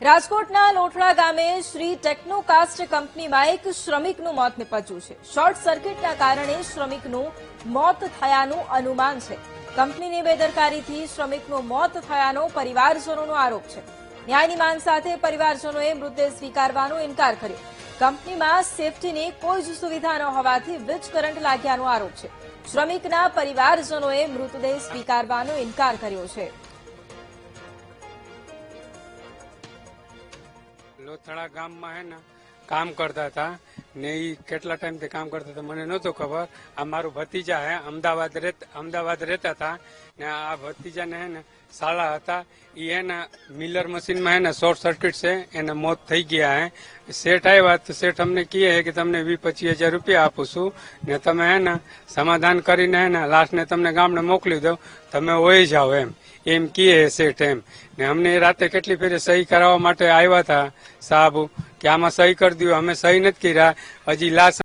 રાજકોટના લોઠડા ગામે શ્રી ટેકનોકાસ્ટ કંપનીમાં એક શ્રમિકનું મોત નીપજ્યું છે। શોર્ટ સર્કિટના કારણે શ્રમિકનું મોત થયાનું અનુમાન છે। કંપનીની બેદરકારીથી શ્રમિકનું મોત થયાનો પરિવારજનોનો આરોપ છે। ન્યાયની માંગ સાથે પરિવારજનોએ મૃતદેહ સ્વીકારવાનો ઇનકાર કર્યો। કંપનીમાં સેફટીની કોઈ જ સુવિધા ન હોવાથી વીજ કરંટ લાગ્યાનો આરોપ છે। શ્રમિકના પરિવારજનોએ મૃતદેહ સ્વીકારવાનો ઇનકાર કર્યો છે। लोथड़ा गाम में है ना काम करता था ने केटला टाइम से काम करता था मने नतो खबर। आ मारो भतीजा है अमदावाद रहता था ने आ भतीजा ने है ना साला था ये है ना मिलर मशीन में है ना शॉर्ट सर्किट से एने मौत थई गया है। सेठ आया तो सेठ हमने किए है कि तमने 20-25 रुपया आपू छू ने तमे है ना समाधान करीने है ना लास्ट ने तमने गामने मोकली दो तमे होई जाओ एम किए है सेठ एम ने हमने राते केटली फेरे सही करावा माटे आव्या था साहब कि आमां सही कर दियो। हमें सही नथी कर्या हजी लाश